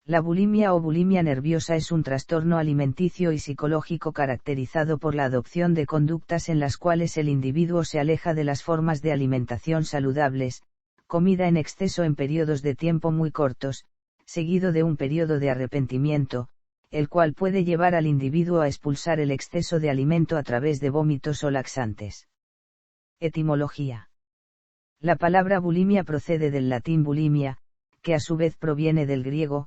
La bulimia o bulimia nerviosa es un trastorno alimenticio y psicológico caracterizado por la adopción de conductas en las cuales el individuo se aleja de las formas de alimentación saludables, comida en exceso en periodos de tiempo muy cortos, seguido de un periodo de arrepentimiento, el cual puede llevar al individuo a expulsar el exceso de alimento a través de vómitos o laxantes. Etimología. La palabra bulimia procede del latín bulimia, que a su vez proviene del griego,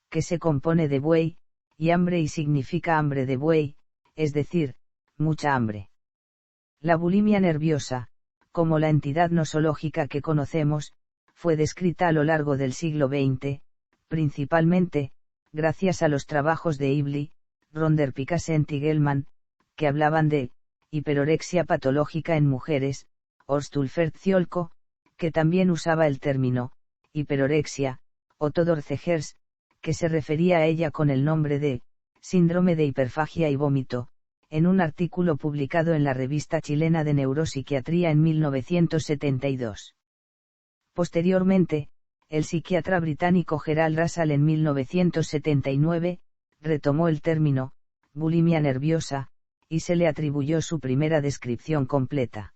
que se compone de buey, y hambre y significa hambre de buey, es decir, mucha hambre. La bulimia nerviosa, como la entidad nosológica que conocemos, fue descrita a lo largo del siglo XX, principalmente, gracias a los trabajos de Ibli, Ronder-Picassent y Gell-Mann, que hablaban de hiperorexia patológica en mujeres, Horstulfer-Ziolko, que también usaba el término hiperorexia, o Todor Zegers, que se refería a ella con el nombre de síndrome de hiperfagia y vómito, en un artículo publicado en la Revista Chilena de Neuropsiquiatría en 1972. Posteriormente, el psiquiatra británico Gerald Russell en 1979, retomó el término bulimia nerviosa, y se le atribuyó su primera descripción completa.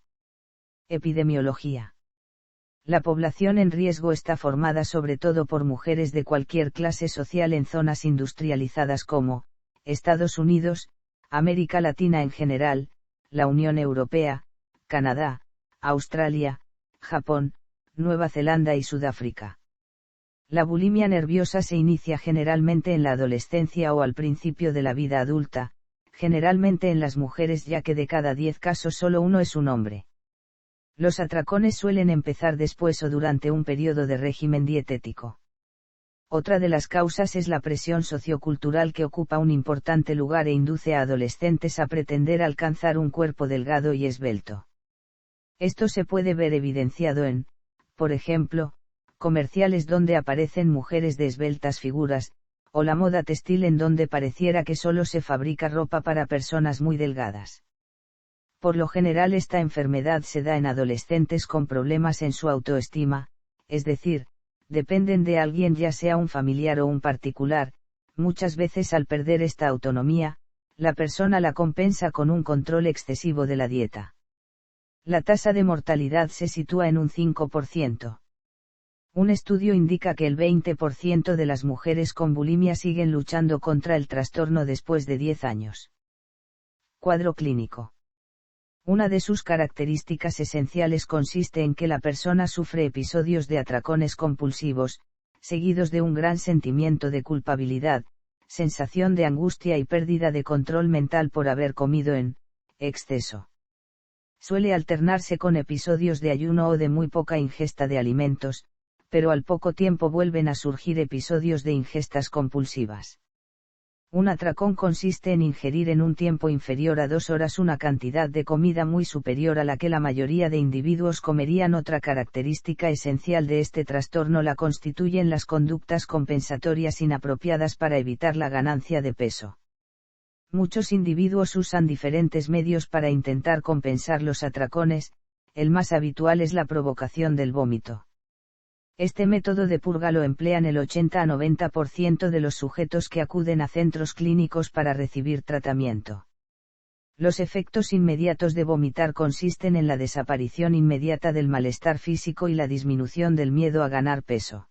Epidemiología. La población en riesgo está formada sobre todo por mujeres de cualquier clase social en zonas industrializadas como Estados Unidos, América Latina en general, la Unión Europea, Canadá, Australia, Japón, Nueva Zelanda y Sudáfrica. La bulimia nerviosa se inicia generalmente en la adolescencia o al principio de la vida adulta, generalmente en las mujeres, ya que de cada 10 casos solo uno es un hombre. Los atracones suelen empezar después o durante un periodo de régimen dietético. Otra de las causas es la presión sociocultural, que ocupa un importante lugar e induce a adolescentes a pretender alcanzar un cuerpo delgado y esbelto. Esto se puede ver evidenciado en, por ejemplo, comerciales donde aparecen mujeres de esbeltas figuras, o la moda textil en donde pareciera que solo se fabrica ropa para personas muy delgadas. Por lo general esta enfermedad se da en adolescentes con problemas en su autoestima, es decir, dependen de alguien, ya sea un familiar o un particular. Muchas veces al perder esta autonomía, la persona la compensa con un control excesivo de la dieta. La tasa de mortalidad se sitúa en un 5%. Un estudio indica que el 20% de las mujeres con bulimia siguen luchando contra el trastorno después de 10 años. Cuadro clínico. Una de sus características esenciales consiste en que la persona sufre episodios de atracones compulsivos, seguidos de un gran sentimiento de culpabilidad, sensación de angustia y pérdida de control mental por haber comido en exceso. Suele alternarse con episodios de ayuno o de muy poca ingesta de alimentos, pero al poco tiempo vuelven a surgir episodios de ingestas compulsivas. Un atracón consiste en ingerir en un tiempo inferior a 2 horas una cantidad de comida muy superior a la que la mayoría de individuos comerían. Otra característica esencial de este trastorno la constituyen las conductas compensatorias inapropiadas para evitar la ganancia de peso. Muchos individuos usan diferentes medios para intentar compensar los atracones, el más habitual es la provocación del vómito. Este método de purga lo emplean el 80 a 90% de los sujetos que acuden a centros clínicos para recibir tratamiento. Los efectos inmediatos de vomitar consisten en la desaparición inmediata del malestar físico y la disminución del miedo a ganar peso.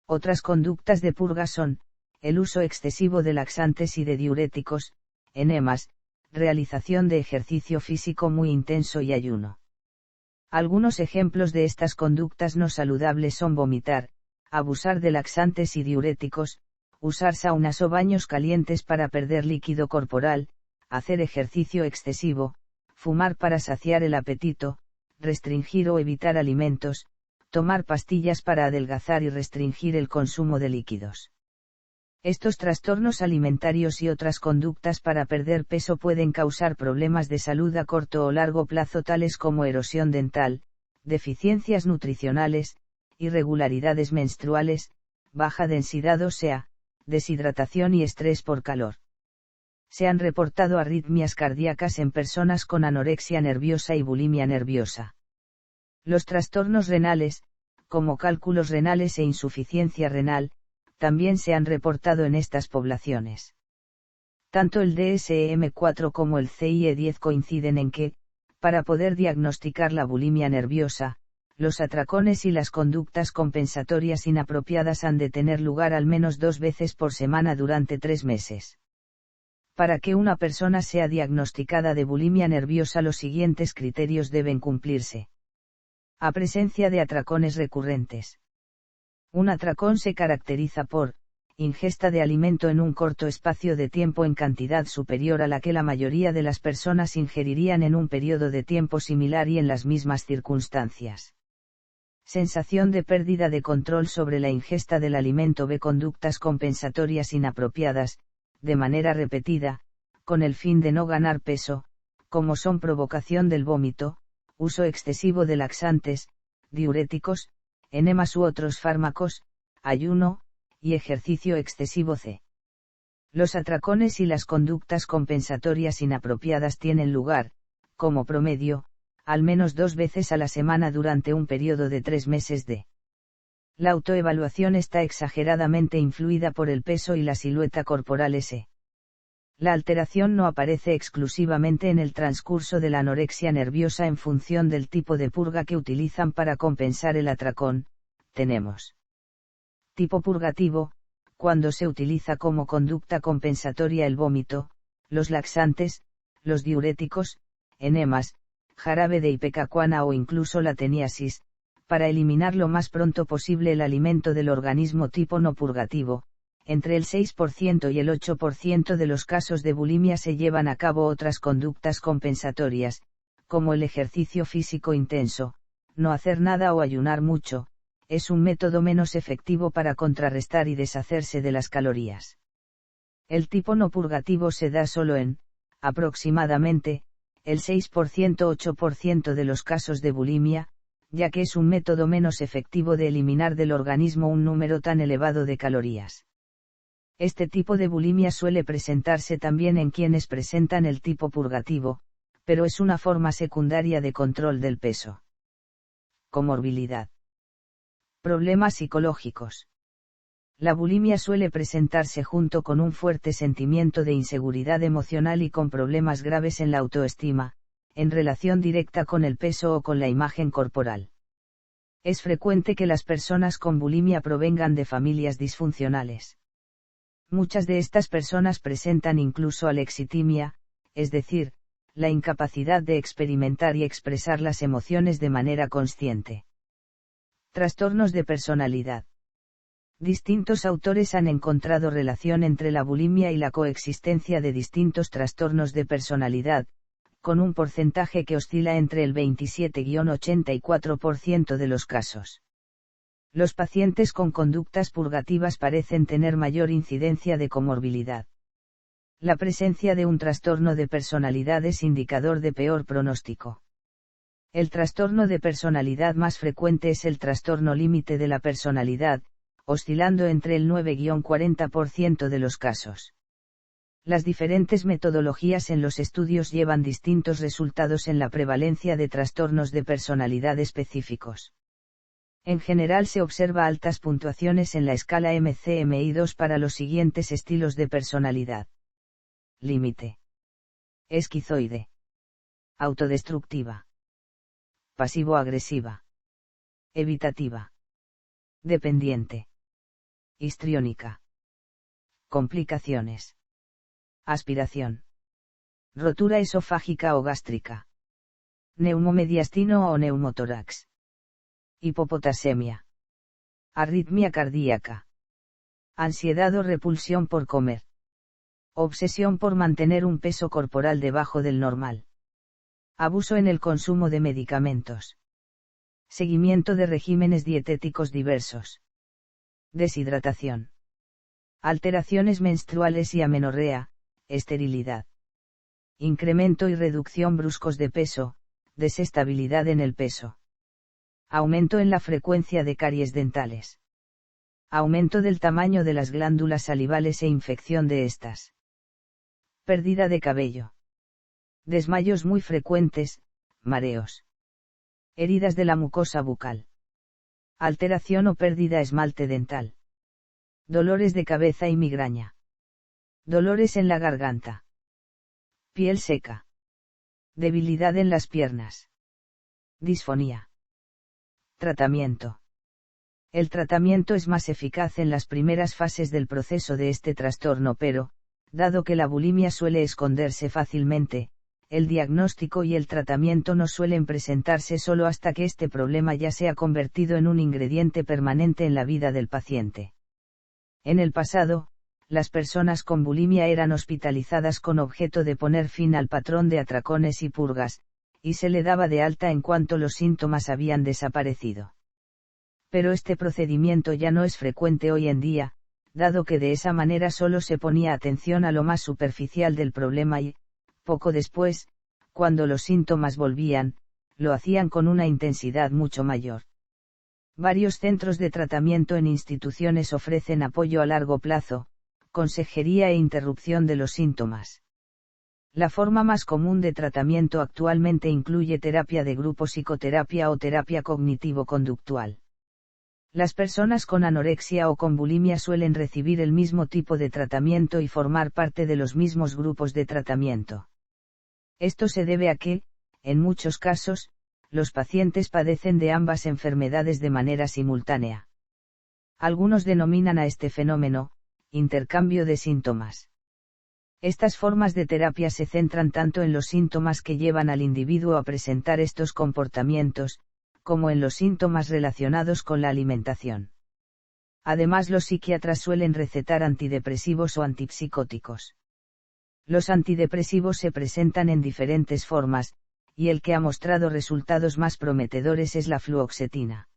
Otras conductas de purga son el uso excesivo de laxantes y de diuréticos, enemas, realización de ejercicio físico muy intenso y ayuno. Algunos ejemplos de estas conductas no saludables son vomitar, abusar de laxantes y diuréticos, usar saunas o baños calientes para perder líquido corporal, hacer ejercicio excesivo, fumar para saciar el apetito, restringir o evitar alimentos, tomar pastillas para adelgazar y restringir el consumo de líquidos. Estos trastornos alimentarios y otras conductas para perder peso pueden causar problemas de salud a corto o largo plazo, tales como erosión dental, deficiencias nutricionales, irregularidades menstruales, baja densidad ósea, deshidratación y estrés por calor. Se han reportado arritmias cardíacas en personas con anorexia nerviosa y bulimia nerviosa. Los trastornos renales, como cálculos renales e insuficiencia renal, también se han reportado en estas poblaciones. Tanto el DSM-4 como el CIE-10 coinciden en que, para poder diagnosticar la bulimia nerviosa, los atracones y las conductas compensatorias inapropiadas han de tener lugar al menos 2 veces por semana durante 3 meses. Para que una persona sea diagnosticada de bulimia nerviosa, los siguientes criterios deben cumplirse. A presencia de atracones recurrentes. Un atracón se caracteriza por ingesta de alimento en un corto espacio de tiempo en cantidad superior a la que la mayoría de las personas ingerirían en un periodo de tiempo similar y en las mismas circunstancias. Sensación de pérdida de control sobre la ingesta del alimento. B. Conductas compensatorias inapropiadas, de manera repetida, con el fin de no ganar peso, como son provocación del vómito, uso excesivo de laxantes, diuréticos, enemas u otros fármacos, ayuno, y ejercicio excesivo. C. Los atracones y las conductas compensatorias inapropiadas tienen lugar, como promedio, al menos 2 veces a la semana durante un periodo de 3 meses. D. La autoevaluación está exageradamente influida por el peso y la silueta corporal. S. La alteración no aparece exclusivamente en el transcurso de la anorexia nerviosa en función del tipo de purga que utilizan para compensar el atracón. Tenemos tipo purgativo, cuando se utiliza como conducta compensatoria el vómito, los laxantes, los diuréticos, enemas, jarabe de ipecacuana o incluso la teniasis, para eliminar lo más pronto posible el alimento del organismo. Tipo no purgativo, entre el 6% y el 8% de los casos de bulimia se llevan a cabo otras conductas compensatorias, como el ejercicio físico intenso, no hacer nada o ayunar mucho. Es un método menos efectivo para contrarrestar y deshacerse de las calorías. El tipo no purgativo se da solo en, aproximadamente, el 6%-8% de los casos de bulimia, ya que es un método menos efectivo de eliminar del organismo un número tan elevado de calorías. Este tipo de bulimia suele presentarse también en quienes presentan el tipo purgativo, pero es una forma secundaria de control del peso. Comorbilidad. Problemas psicológicos. La bulimia suele presentarse junto con un fuerte sentimiento de inseguridad emocional y con problemas graves en la autoestima, en relación directa con el peso o con la imagen corporal. Es frecuente que las personas con bulimia provengan de familias disfuncionales. Muchas de estas personas presentan incluso alexitimia, es decir, la incapacidad de experimentar y expresar las emociones de manera consciente. Trastornos de personalidad. Distintos autores han encontrado relación entre la bulimia y la coexistencia de distintos trastornos de personalidad, con un porcentaje que oscila entre el 27-84% de los casos. Los pacientes con conductas purgativas parecen tener mayor incidencia de comorbilidad. La presencia de un trastorno de personalidad es indicador de peor pronóstico. El trastorno de personalidad más frecuente es el trastorno límite de la personalidad, oscilando entre el 9-40% de los casos. Las diferentes metodologías en los estudios llevan distintos resultados en la prevalencia de trastornos de personalidad específicos. En general se observa altas puntuaciones en la escala MCMI-2 para los siguientes estilos de personalidad. Límite. Esquizoide. Autodestructiva. Pasivo-agresiva. Evitativa. Dependiente. Histriónica. Complicaciones. Aspiración. Rotura esofágica o gástrica. Neumomediastino o neumotórax. Hipopotasemia. Arritmia cardíaca. Ansiedad o repulsión por comer. Obsesión por mantener un peso corporal debajo del normal. Abuso en el consumo de medicamentos. Seguimiento de regímenes dietéticos diversos. Deshidratación. Alteraciones menstruales y amenorrea, esterilidad. Incremento y reducción bruscos de peso, desestabilidad en el peso. Aumento en la frecuencia de caries dentales. Aumento del tamaño de las glándulas salivales e infección de estas. Pérdida de cabello. Desmayos muy frecuentes, mareos. Heridas de la mucosa bucal. Alteración o pérdida esmalte dental. Dolores de cabeza y migraña. Dolores en la garganta. Piel seca. Debilidad en las piernas. Disfonía. Tratamiento. El tratamiento es más eficaz en las primeras fases del proceso de este trastorno, pero, dado que la bulimia suele esconderse fácilmente, el diagnóstico y el tratamiento no suelen presentarse solo hasta que este problema ya se ha convertido en un ingrediente permanente en la vida del paciente. En el pasado, las personas con bulimia eran hospitalizadas con objeto de poner fin al patrón de atracones y purgas, y se le daba de alta en cuanto los síntomas habían desaparecido. Pero este procedimiento ya no es frecuente hoy en día, dado que de esa manera solo se ponía atención a lo más superficial del problema y, poco después, cuando los síntomas volvían, lo hacían con una intensidad mucho mayor. Varios centros de tratamiento en instituciones ofrecen apoyo a largo plazo, consejería e interrupción de los síntomas. La forma más común de tratamiento actualmente incluye terapia de grupo, psicoterapia o terapia cognitivo-conductual. Las personas con anorexia o con bulimia suelen recibir el mismo tipo de tratamiento y formar parte de los mismos grupos de tratamiento. Esto se debe a que, en muchos casos, los pacientes padecen de ambas enfermedades de manera simultánea. Algunos denominan a este fenómeno, intercambio de síntomas. Estas formas de terapia se centran tanto en los síntomas que llevan al individuo a presentar estos comportamientos, como en los síntomas relacionados con la alimentación. Además, los psiquiatras suelen recetar antidepresivos o antipsicóticos. Los antidepresivos se presentan en diferentes formas, y el que ha mostrado resultados más prometedores es la fluoxetina.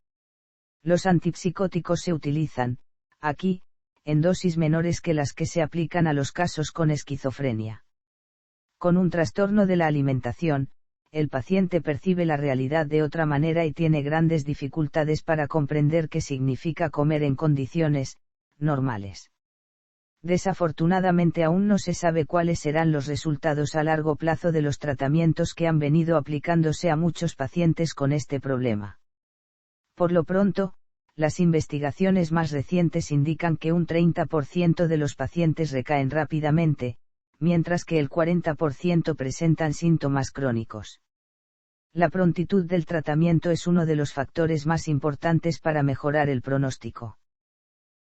Los antipsicóticos se utilizan, aquí, en dosis menores que las que se aplican a los casos con esquizofrenia. Con un trastorno de la alimentación, el paciente percibe la realidad de otra manera y tiene grandes dificultades para comprender qué significa comer en condiciones normales. Desafortunadamente aún no se sabe cuáles serán los resultados a largo plazo de los tratamientos que han venido aplicándose a muchos pacientes con este problema. Por lo pronto, las investigaciones más recientes indican que un 30% de los pacientes recaen rápidamente, mientras que el 40% presentan síntomas crónicos. La prontitud del tratamiento es uno de los factores más importantes para mejorar el pronóstico.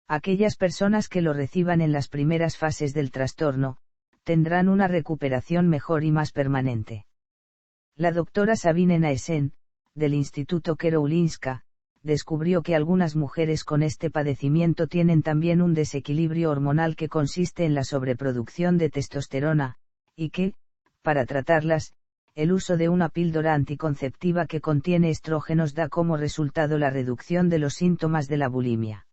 Aquellas personas que lo reciban en las primeras fases del trastorno, tendrán una recuperación mejor y más permanente. La doctora Sabine Naesen, del Instituto Karolinska, descubrió que algunas mujeres con este padecimiento tienen también un desequilibrio hormonal que consiste en la sobreproducción de testosterona, y que, para tratarlas, el uso de una píldora anticonceptiva que contiene estrógenos da como resultado la reducción de los síntomas de la bulimia.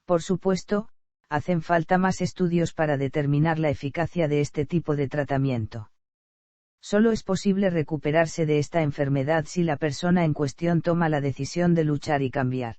Por supuesto, hacen falta más estudios para determinar la eficacia de este tipo de tratamiento. Solo es posible recuperarse de esta enfermedad si la persona en cuestión toma la decisión de luchar y cambiar.